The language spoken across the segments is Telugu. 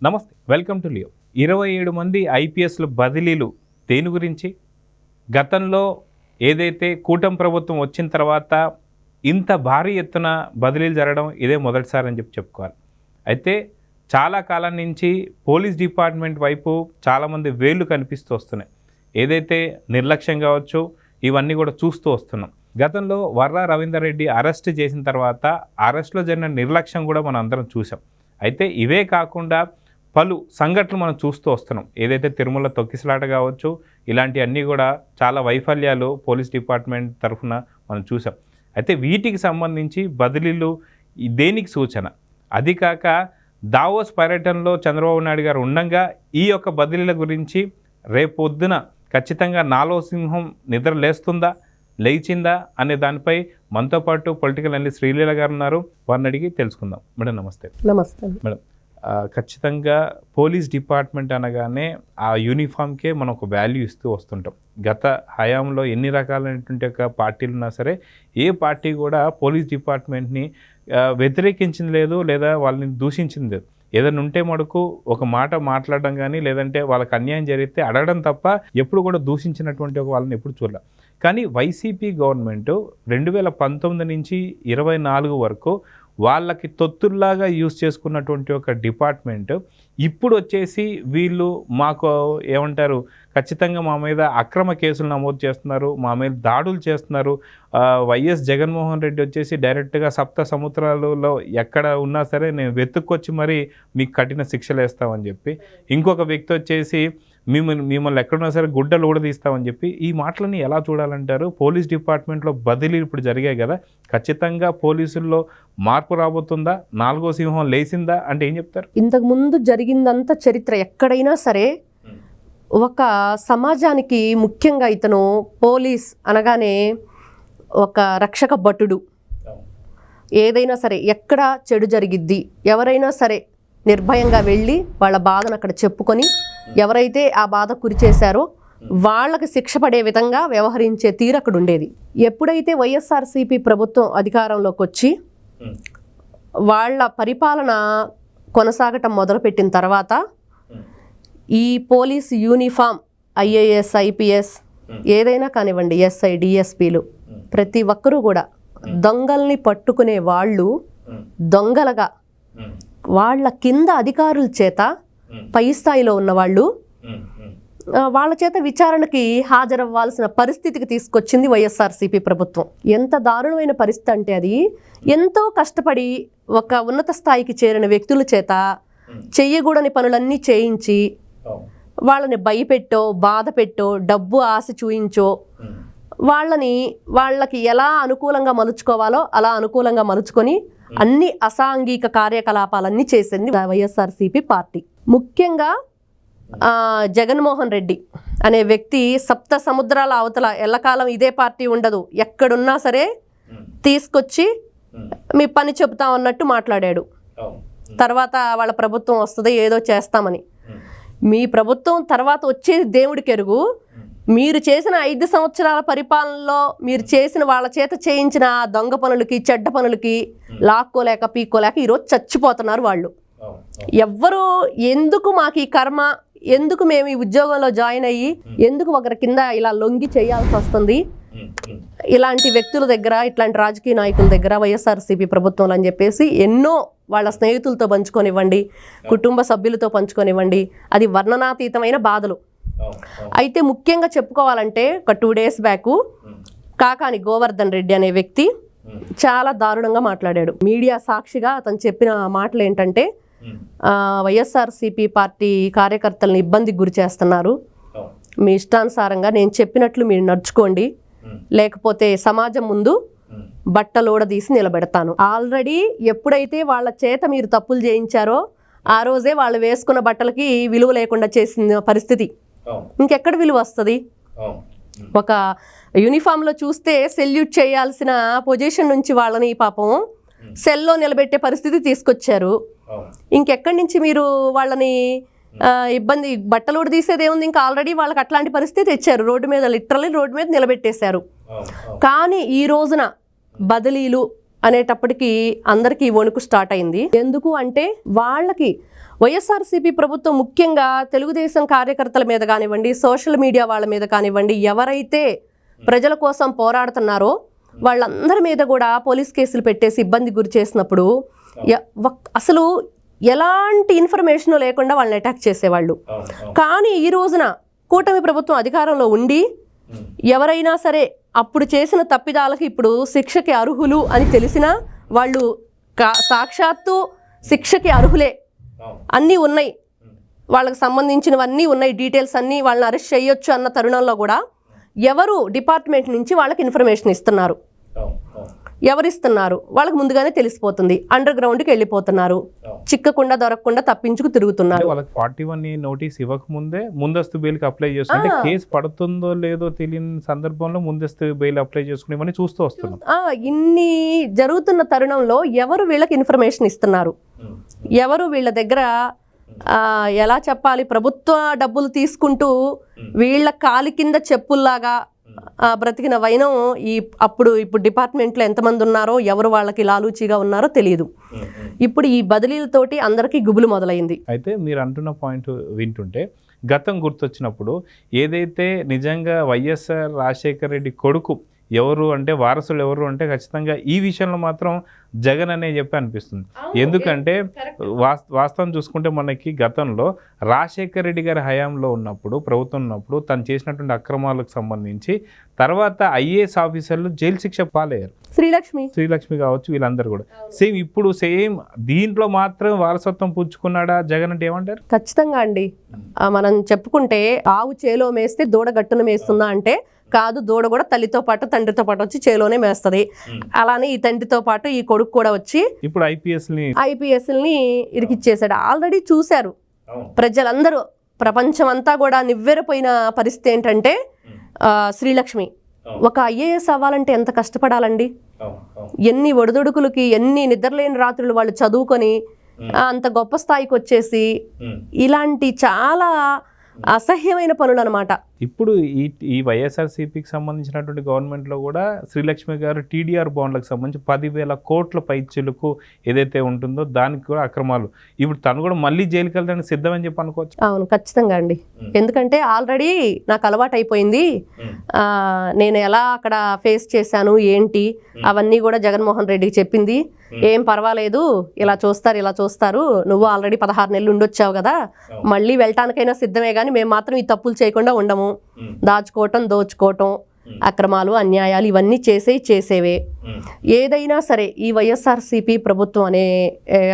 నమస్తే, వెల్కమ్ టు లియో. 27 మంది ఐపీఎస్ల బదిలీలు దేని గురించి? గతంలో ఏదైతే కూటమి ప్రభుత్వం వచ్చిన తర్వాత ఇంత భారీ ఎత్తున బదిలీలు జరగడం ఇదే మొదటిసారి అని చెప్పుకోవాలి. అయితే చాలా కాలం నుంచి పోలీస్ డిపార్ట్మెంట్ వైపు చాలామంది వేళ్ళు కనిపిస్తూ వస్తున్నాయి. ఏదైతే నిర్లక్ష్యం కావచ్చు, ఇవన్నీ కూడా చూస్తూ వస్తున్నాం. గతంలో వర్రా రవీందర్ రెడ్డి అరెస్ట్ చేసిన తర్వాత అరెస్ట్లో జరిగిన నిర్లక్ష్యం కూడా మనం అందరం చూసాం. అయితే ఇవే కాకుండా పలు సంఘటనలు మనం చూస్తూ వస్తున్నాం. ఏదైతే తిరుమల తొక్కిసలాట కావచ్చు, ఇలాంటివన్నీ కూడా చాలా వైఫల్యాలు పోలీస్ డిపార్ట్మెంట్ తరఫున మనం చూసాం. అయితే వీటికి సంబంధించి బదిలీలు దేనికి సూచన? అది కాక దావోస్ పర్యటనలో చంద్రబాబు నాయుడు గారు ఉండగా ఈ యొక్క బదిలీల గురించి రేపొద్దున ఖచ్చితంగా నాలో సింహం నిద్ర లేస్తుందా, లేచిందా అనే దానిపై మనతో పాటు పొలిటికల్ అనలిస్ట్ శ్రీలీల గారు ఉన్నారు. వారిని అడిగి తెలుసుకుందాం. మేడం నమస్తే. నమస్తే మేడం, ఖచ్చితంగా పోలీస్ డిపార్ట్మెంట్ అనగానే ఆ యూనిఫామ్కే మనం ఒక వాల్యూ ఇస్తూ వస్తుంటాం. గత హయాంలో ఎన్ని రకాలైనటువంటి ఒక పార్టీలు ఉన్నా సరే ఏ పార్టీ కూడా పోలీస్ డిపార్ట్మెంట్ని వ్యతిరేకించింది లేదు, లేదా వాళ్ళని దూషించింది లేదు. ఏదైనా ఉంటే మటుకు ఒక మాట మాట్లాడడం కానీ, లేదంటే వాళ్ళకి అన్యాయం జరిగితే అడగడం తప్ప ఎప్పుడు కూడా దూషించినటువంటి ఒక వాళ్ళని ఎప్పుడు చూడలే. కానీ వైసీపీ గవర్నమెంట్ 2019 నుంచి 24 వరకు వాళ్ళకి తొత్తుల్లాగా యూజ్ చేసుకున్నటువంటి ఒక డిపార్ట్మెంట్ ఇప్పుడు వచ్చేసి వీళ్ళు మాకు ఏమంటారు, ఖచ్చితంగా మా మీద అక్రమ కేసులు నమోదు చేస్తున్నారు, మా మీద దాడులు చేస్తున్నారు. వైఎస్ జగన్మోహన్ రెడ్డి వచ్చేసి డైరెక్ట్గా సప్త సముద్రాలలో ఎక్కడ ఉన్నా సరే నేను వెతుక్కొచ్చి మరి మీకు కఠిన శిక్షలు వేస్తామని చెప్పి, ఇంకొక వ్యక్తి వచ్చేసి మిమ్మల్ని ఎక్కడున్నా సరే గుడ్డలు ఊడదీస్తామని చెప్పి, ఈ మాటలని ఎలా చూడాలంటారు? పోలీస్ డిపార్ట్మెంట్లో బదిలీలు ఇప్పుడు జరిగాయి కదా, ఖచ్చితంగా పోలీసుల్లో మార్పు రాబోతుందా? నాలుగో సింహం లేచిందా అంటే ఏం చెప్తారు? ఇంతకుముందు జరిగిందంతా చరిత్ర ఎక్కడైనా సరే ఒక సమాజానికి ముఖ్యంగా ఇతను పోలీస్ అనగానే ఒక రక్షక భటుడు. ఏదైనా సరే ఎక్కడ చెడు జరిగిద్ది, ఎవరైనా సరే నిర్భయంగా వెళ్ళి వాళ్ళ బాధను అక్కడ చెప్పుకొని ఎవరైతే ఆ బాధ గురి చేశారో వాళ్ళకి శిక్ష పడే విధంగా వ్యవహరించే తీరు అక్కడ ఉండేది. ఎప్పుడైతే వైఎస్ఆర్సీపీ ప్రభుత్వం అధికారంలోకి వచ్చి వాళ్ళ పరిపాలన కొనసాగటం మొదలుపెట్టిన తర్వాత ఈ పోలీస్ యూనిఫామ్ ఐఏఎస్ ఐపీఎస్ ఏదైనా కానివ్వండి, ఎస్ఐ డిఎస్పీలు ప్రతి ఒక్కరూ కూడా దొంగల్ని పట్టుకునే వాళ్ళు దొంగలుగా వాళ్ళ కింద అధికారుల చేత, పై స్థాయిలో ఉన్నవాళ్ళు వాళ్ళ చేత విచారణకి హాజరవ్వాల్సిన పరిస్థితికి తీసుకొచ్చింది వైఎస్ఆర్సీపీ ప్రభుత్వం. ఎంత దారుణమైన పరిస్థితి అంటే అది ఎంతో కష్టపడి ఒక ఉన్నత స్థాయికి చేరిన వ్యక్తుల చేత చెయ్యకూడని పనులన్నీ చేయించి వాళ్ళని భయపెట్టో, బాధ పెట్టో, డబ్బు ఆశ చూయించో వాళ్ళకి ఎలా అనుకూలంగా మలుచుకోవాలో అలా అనుకూలంగా మలుచుకొని అన్ని అసాంఘిక కార్యకలాపాలన్నీ చేసింది వైఎస్ఆర్సీపీ పార్టీ. ముఖ్యంగా జగన్మోహన్ రెడ్డి అనే వ్యక్తి సప్త సముద్రాల అవతల ఎల్లకాలం ఇదే పార్టీ ఉండదు, ఎక్కడున్నా సరే తీసుకొచ్చి మీ పని చెబుతాం అన్నట్టు మాట్లాడాడు. తర్వాత వాళ్ళ ప్రభుత్వం వస్తుంది ఏదో చేస్తామని. మీ ప్రభుత్వం తర్వాత వచ్చేది దేవుడికి ఎరుగు. మీరు చేసిన 5 సంవత్సరాల పరిపాలనలో మీరు చేసిన వాళ్ళ చేత చేయించిన దొంగ పనులకి, చెడ్డ పనులకి లాక్కోలేక పీక్కోలేక ఈరోజు చచ్చిపోతున్నారు వాళ్ళు. ఎవ్వరు ఎందుకు మాకు ఈ కర్మ, ఎందుకు మేము ఈ ఉద్యోగంలో జాయిన్ అయ్యి ఎందుకు ఒకరి కింద ఇలా లొంగి చేయాల్సి వస్తుంది ఇలాంటి వ్యక్తుల దగ్గర, ఇట్లాంటి రాజకీయ నాయకుల దగ్గర వైఎస్ఆర్సీపీ ప్రభుత్వంలో అని చెప్పేసి ఎన్నో వాళ్ళ స్నేహితులతో పంచుకొనివ్వండి, కుటుంబ సభ్యులతో పంచుకొనివ్వండి, అది వర్ణనాతీతమైన బాధలు. అయితే ముఖ్యంగా చెప్పుకోవాలంటే ఒక 2 days బ్యాక్ కాకాని గోవర్ధన్ రెడ్డి అనే వ్యక్తి చాలా దారుణంగా మాట్లాడాడు. మీడియా సాక్షిగా అతను చెప్పిన మాటలు ఏంటంటే, వైఎస్ఆర్సీపీ పార్టీ కార్యకర్తలను ఇబ్బందికి గురి చేస్తున్నారు, మీ ఇష్టానుసారంగా నేను చెప్పినట్లు మీరు నడుచుకోండి, లేకపోతే సమాజం ముందు బట్టలోడదీసి నిలబెడతాను. ఆల్రెడీ ఎప్పుడైతే వాళ్ళ చేత మీరు తప్పులు చేయించారో ఆ రోజే వాళ్ళు వేసుకున్న బట్టలకి విలువ లేకుండా చేసిన పరిస్థితి. ఇంకెక్కడ విలువ వస్తుంది? ఒక యూనిఫామ్లో చూస్తే సెల్యూట్ చేయాల్సిన పొజిషన్ నుంచి వాళ్ళని పాపం సెల్లో నిలబెట్టే పరిస్థితి తీసుకొచ్చారు. ఇంకెక్కడి నుంచి మీరు వాళ్ళని ఇబ్బంది బట్టలు తీసేది ఏముంది? ఇంకా ఆల్రెడీ వాళ్ళకి అట్లాంటి పరిస్థితి తెచ్చారు, రోడ్డు మీద లిటరల్లీ రోడ్డు మీద నిలబెట్టేశారు. కానీ ఈ రోజున బదిలీలు అనేటప్పటికీ అందరికీ వణుకు స్టార్ట్ అయింది. ఎందుకు అంటే వాళ్ళకి వైఎస్ఆర్సీపీ ప్రభుత్వం ముఖ్యంగా తెలుగుదేశం కార్యకర్తల మీద కానివ్వండి, సోషల్ మీడియా వాళ్ళ మీద కానివ్వండి, ఎవరైతే ప్రజల కోసం పోరాడుతున్నారో వాళ్ళందరి మీద కూడా పోలీస్ కేసులు పెట్టేసి ఇబ్బంది గురి చేసినప్పుడు అసలు ఎలాంటి ఇన్ఫర్మేషన్ లేకుండా వాళ్ళని అటాక్ చేసేవాళ్ళు. కానీ ఈ రోజున కూటమి ప్రభుత్వం అధికారంలో ఉండి ఎవరైనా సరే అప్పుడు చేసిన తప్పిదాలకు ఇప్పుడు శిక్షకి అర్హులు అని తెలిసినా వాళ్ళు సాక్షాత్తు శిక్షకి అర్హులే, అన్నీ ఉన్నాయి, వాళ్ళకి సంబంధించినవన్నీ ఉన్నాయి, డీటెయిల్స్ అన్నీ, వాళ్ళని అరెస్ట్ చేయొచ్చు అన్న తరుణంలో కూడా ఎవరు డిపార్ట్మెంట్ నుంచి వాళ్ళకి ఇన్ఫర్మేషన్ ఇస్తున్నారు, ఎవరిస్తున్నారు వాళ్ళకి ముందుగానే తెలిసిపోతుంది. అండర్ గ్రౌండ్కి వెళ్ళిపోతున్నారు, చిక్కకుండా దొరకకుండా తప్పించుకు తిరుగుతున్నారు. వాళ్ళకి 41 నోటీస్ ఇవ్వకముందే ముందస్తు బెయిల్కి అప్లై చేసుకుంటే కేసు పడుతుందో లేదో తెలియని సందర్భంలో ముందస్తు బెయిల్ అప్లై చేసుకునేవని చూస్తూ వస్తున్నాం. ఇన్ని జరుగుతున్న తరుణంలో ఎవరు వీళ్ళకి ఇన్ఫర్మేషన్ ఇస్తున్నారు, ఎవరు వీళ్ళ దగ్గర ఎలా చెప్పాలి, ప్రభుత్వ డబ్బులు తీసుకుంటూ వీళ్ళ కాలి కింద చెప్పుల్లాగా బ్రతికిన వైనం ఇప్పుడు డిపార్ట్మెంట్లో ఎంతమంది ఉన్నారో, ఎవరు వాళ్ళకి లాలూచీగా ఉన్నారో తెలియదు. ఇప్పుడు ఈ బదిలీలతోటి అందరికీ గుబులు మొదలైంది. అయితే మీరు అంటున్న పాయింట్ వింటుంటే గతం గుర్తొచ్చినప్పుడు ఏదైతే నిజంగా వైఎస్ఆర్ రాజశేఖర రెడ్డి కొడుకు ఎవరు అంటే, వారసులు ఎవరు అంటే ఖచ్చితంగా ఈ విషయంలో మాత్రం జగన్ అనే చెప్పి అనిపిస్తుంది. ఎందుకంటే వాస్తవం చూసుకుంటే మనకి గతంలో రాజశేఖర రెడ్డి గారి హయాంలో ఉన్నప్పుడు, ప్రభుత్వం ఉన్నప్పుడు తను చేసినటువంటి అక్రమాలకు సంబంధించి తర్వాత ఐఏఎస్ ఆఫీసర్లు జైలు శిక్ష పాలయ్యారు. శ్రీలక్ష్మి కావచ్చు, వీళ్ళందరూ కూడా సేమ్ దీంట్లో మాత్రం వారసత్వం పుచ్చుకున్నాడా జగన్ అంటే ఏమంటారు? ఖచ్చితంగా అండి. మనం చెప్పుకుంటే ఆవు చేలో మేస్తే దూడ గట్టున మేస్తుందా అంటే కాదు, దూడ కూడా తల్లితో పాటు తండ్రితో పాటు వచ్చి చేలోనే మేస్తుంది. అలానే ఈ తండ్రితో పాటు ఈ కొడుకు కూడా వచ్చి ఇప్పుడు ఐపీఎస్ని ఇరికిచ్చేసాడు. ఆల్రెడీ చూశారు ప్రజలందరూ, ప్రపంచం అంతా కూడా నివ్వెరపోయిన పరిస్థితి ఏంటంటే శ్రీలక్ష్మి ఒక ఐఏఎస్ అవ్వాలంటే ఎంత కష్టపడాలండి, ఎన్ని ఒడిదుడుకులకి, ఎన్ని నిద్రలేని రాత్రులు వాళ్ళు చదువుకొని అంత గొప్ప స్థాయికి వచ్చేసి ఇలాంటి చాలా అసహ్యమైన పనులు అనమాట. ఇప్పుడు ఈ వైఎస్ఆర్సీపీకి సంబంధించినటువంటి గవర్నమెంట్లో కూడా శ్రీలక్ష్మి గారు టీడీఆర్ బాండ్లకు సంబంధించి 10,000 కోట్ల పైచిలకు ఏదైతే ఉంటుందో దానికి కూడా అక్రమాలు, ఇప్పుడు తను కూడా మళ్ళీ జైలుకి వెళ్తానికి సిద్ధమని చెప్పి అనుకోవచ్చు. అవును, ఖచ్చితంగా అండి. ఎందుకంటే ఆల్రెడీ నాకు అలవాటు అయిపోయింది, నేను ఎలా అక్కడ ఫేస్ చేశాను ఏంటి అవన్నీ కూడా జగన్మోహన్ రెడ్డికి చెప్పింది. ఏం పర్వాలేదు, ఇలా చూస్తారు, నువ్వు ఆల్రెడీ 16 నెలలు ఉండొచ్చావు కదా, మళ్ళీ వెళ్ళటానికైనా సిద్ధమే, కానీ మేము మాత్రం ఈ తప్పులు చేయకుండా ఉండము, దాచుకోవటం, దోచుకోవటం, అక్రమాలు, అన్యాయాలు ఇవన్నీ చేసేవే. ఏదైనా సరే ఈ వైఎస్ఆర్సీపీ ప్రభుత్వం అనే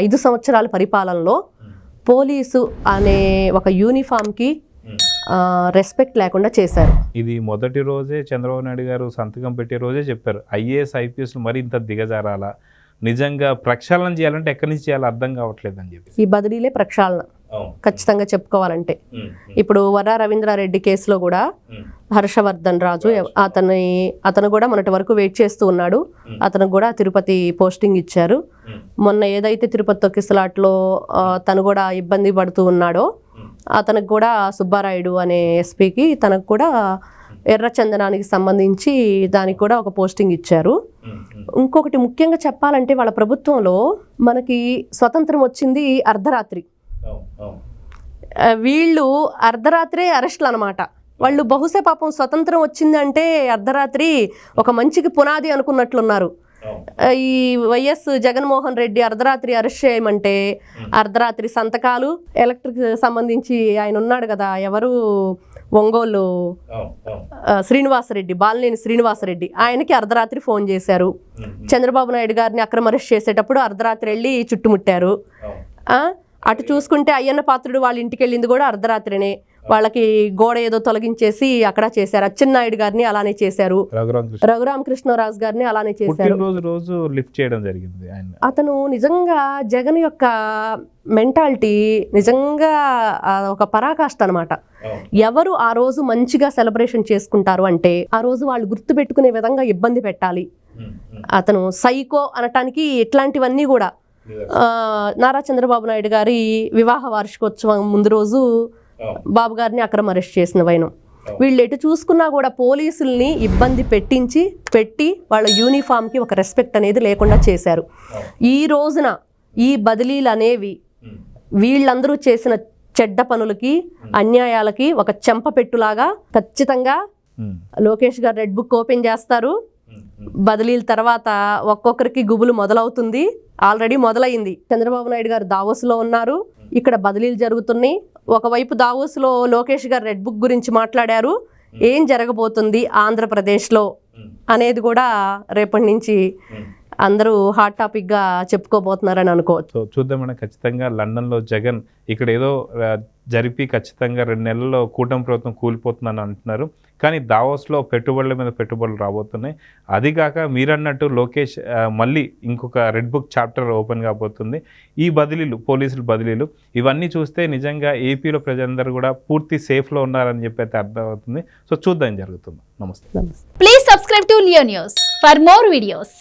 5 సంవత్సరాల పరిపాలనలో పోలీసు అనే ఒక యూనిఫామ్కి రెస్పెక్ట్ లేకుండా చేశారు. ఇది మొదటి రోజే చంద్రబాబు నాయుడు గారు సంతకం పెట్టే రోజే చెప్పారు, ఐఏఎస్ ఐపీఎస్లు మరి ఇంత దిగజారాలా, నిజంగా ప్రక్షాళన చేయాలంటే ఎక్కడి నుంచి చేయాలో అర్థం కావట్లేదు అని చెప్పి. ఈ బదిలీలే ప్రక్షాళన ఖచ్చితంగా చెప్పుకోవాలంటే. ఇప్పుడు వర్రా రవీంద్రారెడ్డి కేసులో కూడా హర్షవర్ధన్ రాజు అతను కూడా మొన్నటి వరకు వెయిట్ చేస్తూ ఉన్నాడు, అతనికి కూడా తిరుపతి పోస్టింగ్ ఇచ్చారు. మొన్న ఏదైతే తిరుపతి తొక్కిసలాట్లో తను కూడా ఇబ్బంది పడుతూ ఉన్నాడో అతనికి కూడా సుబ్బారాయుడు అనే ఎస్పీకి తనకు కూడా ఎర్రచందనానికి సంబంధించి దానికి కూడా ఒక పోస్టింగ్ ఇచ్చారు. ఇంకొకటి ముఖ్యంగా చెప్పాలంటే వాళ్ళ ప్రభుత్వంలో మనకి స్వతంత్రం వచ్చింది అర్ధరాత్రి, వీళ్ళు అర్ధరాత్రే అరెస్టులు అనమాట. వాళ్ళు బహుశా పాపం స్వతంత్రం వచ్చిందంటే అర్ధరాత్రి ఒక మంచికి పునాది అనుకున్నట్లున్నారు. ఈ వైఎస్ జగన్మోహన్ రెడ్డి అర్ధరాత్రి అరెస్ట్ చేయమంటే అర్ధరాత్రి సంతకాలు, ఎలక్ట్రిక్ సంబంధించి ఆయన ఉన్నాడు కదా, ఎవరు ఒంగోలు శ్రీనివాసరెడ్డి, బాలినేని శ్రీనివాసరెడ్డి, ఆయనకి అర్ధరాత్రి ఫోన్ చేశారు. చంద్రబాబు నాయుడు గారిని అక్రమ అరెస్ట్ చేసేటప్పుడు అర్ధరాత్రి వెళ్ళి చుట్టుముట్టారు. అటు చూసుకుంటే అయ్యన్న పాత్రుడు వాళ్ళ ఇంటికి వెళ్ళింది కూడా అర్ధరాత్రినే. వాళ్ళకి గోడ ఏదో తొలగించేసి అక్కడ చేశారు. అచ్చెన్నాయుడు గారిని అలానే చేశారు, రఘురామకృష్ణరాజు గారిని అలానే చేశారు. రోజు లిఫ్ట్ చేయడం జరిగింది. అతను నిజంగా జగన్ యొక్క మెంటాలిటీ నిజంగా ఒక పరాకాష్ట అనమాట. ఎవరు ఆ రోజు మంచిగా సెలబ్రేషన్ చేసుకుంటారు అంటే ఆ రోజు వాళ్ళు గుర్తు పెట్టుకునే విధంగా ఇబ్బంది పెట్టాలి. అతను సైకో అనటానికి ఇట్లాంటివన్నీ కూడా నారా చంద్రబాబు నాయుడు గారి వివాహ వార్షికోత్సవం ముందు రోజు బాబు గారిని అక్రమ అరెస్ట్ చేసిన వైనం. వీళ్ళు ఎటు చూసుకున్నా కూడా పోలీసుల్ని ఇబ్బంది పెట్టి వాళ్ళ యూనిఫామ్కి ఒక రెస్పెక్ట్ అనేది లేకుండా చేశారు. ఈ రోజున ఈ బదిలీలు అనేవి వీళ్ళందరూ చేసిన చెడ్డ పనులకి అన్యాయాలకి ఒక చెంపపెట్టులాగా ఖచ్చితంగా లోకేష్ గారు రెడ్ బుక్ ఓపెన్ చేస్తారు. బదిలీల తర్వాత ఒక్కొక్కరికి గుబులు మొదలవుతుంది, ఆల్రెడీ మొదలైంది. చంద్రబాబు నాయుడు గారు దావోస్లో ఉన్నారు, ఇక్కడ బదిలీలు జరుగుతున్నాయి. ఒకవైపు దావోస్లో లోకేష్ గారు రెడ్ బుక్ గురించి మాట్లాడారు. ఏం జరగబోతుంది ఆంధ్రప్రదేశ్లో అనేది కూడా రేపటి నుంచి అందరూ హాట్ టాపిక్గా చెప్పుకోబోతున్నారని అనుకోవచ్చు. సో చూద్దాం మేడం. ఖచ్చితంగా లండన్లో జగన్ ఇక్కడ ఏదో జరిపి ఖచ్చితంగా 2 నెలల్లో కూటమి ప్రభుత్వం కూలిపోతుందని అంటున్నారు. కానీ దావోస్లో పెట్టుబడుల మీద పెట్టుబడులు రాబోతున్నాయి. అదిగాక మీరన్నట్టు లోకేష్ మళ్ళీ ఇంకొక రెడ్ బుక్ చాప్టర్ ఓపెన్ కాబోతుంది. ఈ బదిలీలు, పోలీసుల బదిలీలు ఇవన్నీ చూస్తే నిజంగా ఏపీలో ప్రజలందరూ కూడా పూర్తి సేఫ్లో ఉన్నారని చెప్పి అయితే అర్థమవుతుంది. సో చూద్దాం జరుగుతుంది. నమస్తే. Please subscribe to Leo News for more videos.